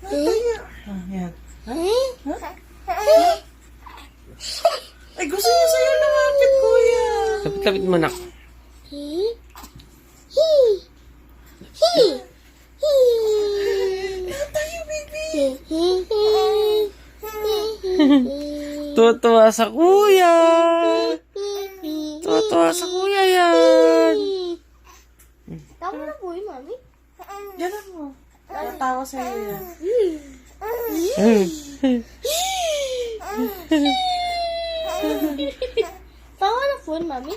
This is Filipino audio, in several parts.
Tayo. Ah, yan. Ay, gusto niya sa'yo lumapit, kuya. Lapit-lapit mo, nak. Tayo, baby. Tuwa sa kuya. Tuwa sa kuya yan. Tama na po yun, mami. Ganon mo. Natawa sa'yo yan. Tawa na po yun, mami.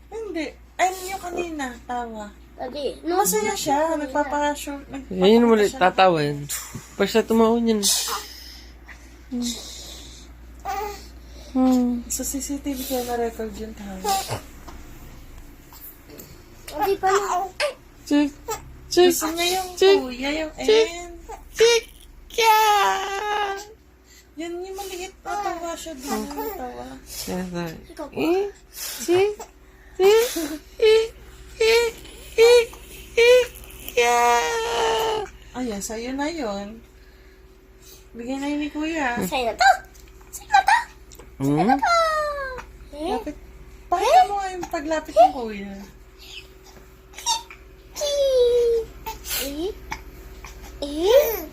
Hindi. Ay, yung kanina, tawa. Tadi. Masaya siya. Nagpapakashoot. Ngayon mo ulit tatawa yan. Pag siya tumawon yan. Sa CCTV kaya na-record yung tawa. Hindi pa na. Check. Check. Gusto niya yung Chick. kuya, yung Chick. N. Check. Yan yung maliit na tawa siya doon. Tawa. Check. Ayan, sa'yo na yun. Bigyan na yun ni kuya. Sa'yo na to. Sa'yo na to. Lapit. Pakita mo nga yung paglapit ng kuya. Eh? Eh?